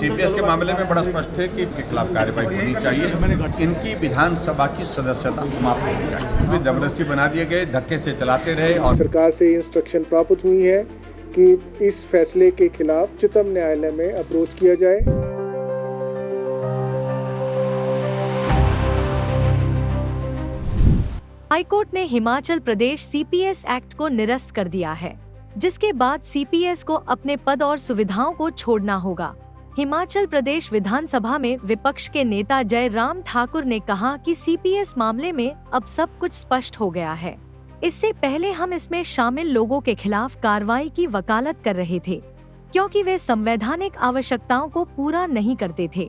CPS के मामले में बड़ा स्पष्ट है कि इनके खिलाफ कार्रवाई होनी चाहिए। इनकी विधानसभा की सदस्यता समाप्त होनी चाहिए। वे जबरदस्ती बना दिए गए, धक्के से चलाते रहे और सरकार से इंस्ट्रक्शन प्राप्त हुई है कि इस फैसले के खिलाफ उच्चतम न्यायालय में अप्रोच किया जाए। हाईकोर्ट ने हिमाचल प्रदेश सीपीएस एक्ट को निरस्त कर दिया है, जिसके बाद सीपीएस को अपने पद और सुविधाओं को छोड़ना होगा। हिमाचल प्रदेश विधानसभा में विपक्ष के नेता जयराम ठाकुर ने कहा कि सीपीएस मामले में अब सब कुछ स्पष्ट हो गया है। इससे पहले हम इसमें शामिल लोगों के खिलाफ कार्रवाई की वकालत कर रहे थे, क्योंकि वे संवैधानिक आवश्यकताओं को पूरा नहीं करते थे।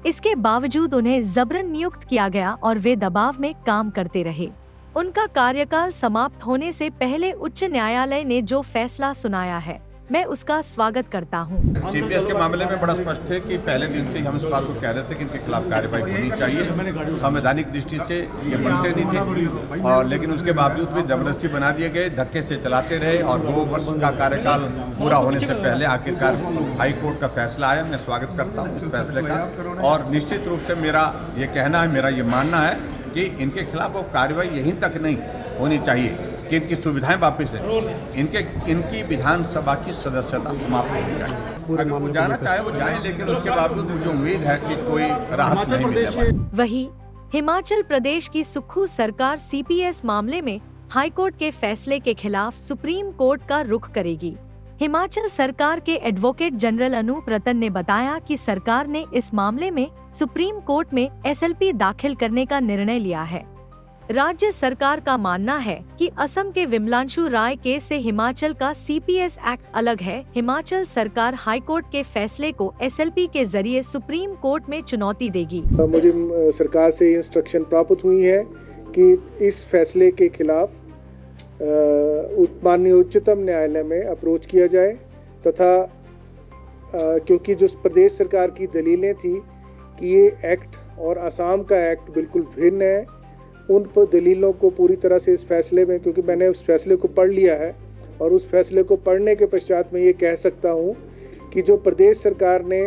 इसके बावजूद उन्हें जबरन नियुक्त किया गया और वे दबाव में काम करते रहे। उनका कार्यकाल समाप्त होने से पहले उच्च न्यायालय ने जो फैसला सुनाया है, मैं उसका स्वागत करता हूं। सीपीएस के मामले में बड़ा स्पष्ट है कि पहले दिन से ही हम इस बात को कह रहे थे कि इनके खिलाफ कार्रवाई होनी चाहिए। संवैधानिक दृष्टि से ये बनते नहीं थे और लेकिन उसके बावजूद भी जबरदस्ती बना दिए गए, धक्के से चलाते रहे और 2 वर्ष का कार्यकाल पूरा होने से पहले आखिरकार हाई कोर्ट का फैसला आया। मैं स्वागत करता हूँ इस फैसले का और निश्चित रूप से मेरा ये कहना है, मेरा ये मानना है कि इनके खिलाफ वो कार्रवाई यहीं तक नहीं होनी चाहिए कि इनकी सुविधाएं वापस है, इनकी विधानसभा की सदस्यता समाप्त होनी चाहिए। अगर वो जाना चाहे वो जाए, लेकिन उसके बावजूद मुझे उम्मीद है कि कोई राहत नहीं मिलेगा। वहीं हिमाचल प्रदेश की सुक्खू सरकार सीपीएस मामले में हाईकोर्ट के फैसले के खिलाफ सुप्रीम कोर्ट का रुख करेगी। हिमाचल सरकार के एडवोकेट जनरल अनूप रतन ने बताया कि सरकार ने इस मामले में सुप्रीम कोर्ट में एसएलपी दाखिल करने का निर्णय लिया है। राज्य सरकार का मानना है कि असम के विमलांशु राय केस से हिमाचल का सीपीएस एक्ट अलग है। हिमाचल सरकार हाईकोर्ट के फैसले को एसएलपी के जरिए सुप्रीम कोर्ट में चुनौती देगी। मुझे सरकार से इंस्ट्रक्शन प्राप्त हुई है कि इस फैसले के खिलाफ माननीय उच्चतम न्यायालय में अप्रोच किया जाए तथा क्योंकि जो प्रदेश सरकार की दलीलें थी कि ये एक्ट और असम का एक्ट बिल्कुल भिन्न है, उन पर दलीलों को पूरी तरह से इस फैसले में, क्योंकि मैंने उस फैसले को पढ़ लिया है और उस फैसले को पढ़ने के पश्चात मैं ये कह सकता हूँ कि जो प्रदेश सरकार ने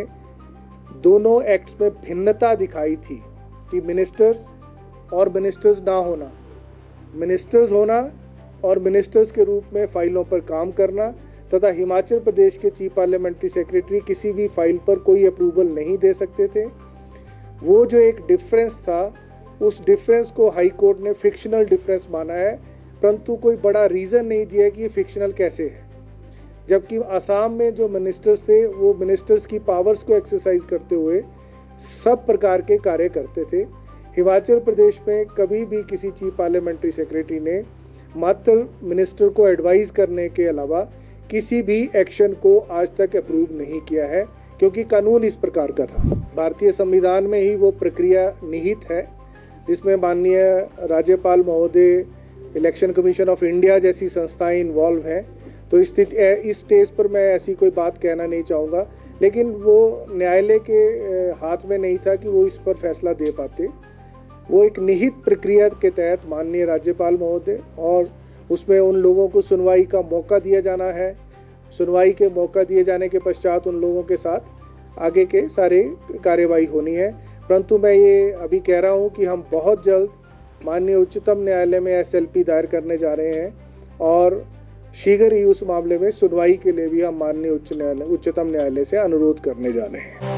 दोनों एक्ट्स में भिन्नता दिखाई थी कि मिनिस्टर्स और मिनिस्टर्स ना होना, मिनिस्टर्स होना और मिनिस्टर्स के रूप में फाइलों पर काम करना तथा हिमाचल प्रदेश के चीफ पार्लियामेंट्री सेक्रेटरी किसी भी फाइल पर कोई अप्रूवल नहीं दे सकते थे। वो जो एक डिफरेंस था, उस डिफरेंस को हाई कोर्ट ने फिक्शनल डिफरेंस माना है, परंतु कोई बड़ा रीज़न नहीं दिया कि ये फिक्शनल कैसे है। जबकि असम में जो मिनिस्टर्स थे वो मिनिस्टर्स की पावर्स को एक्सरसाइज करते हुए सब प्रकार के कार्य करते थे। हिमाचल प्रदेश में कभी भी किसी चीफ पार्लियामेंट्री सेक्रेटरी ने मात्र मिनिस्टर को एडवाइस करने के अलावा किसी भी एक्शन को आज तक अप्रूव नहीं किया है, क्योंकि कानून इस प्रकार का था। भारतीय संविधान में ही वो प्रक्रिया निहित है जिसमें माननीय राज्यपाल महोदय, इलेक्शन कमीशन ऑफ इंडिया जैसी संस्थाएं इन्वॉल्व हैं। तो इस स्टेज पर मैं ऐसी कोई बात कहना नहीं चाहूँगा, लेकिन वो न्यायालय के हाथ में नहीं था कि वो इस पर फैसला दे पाते। वो एक निहित प्रक्रिया के तहत माननीय राज्यपाल महोदय और उसमें उन लोगों को सुनवाई का मौका दिया जाना है। सुनवाई के मौका दिए जाने के पश्चात उन लोगों के साथ आगे के सारे कार्यवाही होनी है। परंतु मैं ये अभी कह रहा हूँ कि हम बहुत जल्द माननीय उच्चतम न्यायालय में एसएलपी दायर करने जा रहे हैं और शीघ्र ही उस मामले में सुनवाई के लिए भी हम माननीय उच्चतम न्यायालय से अनुरोध करने जा रहे हैं।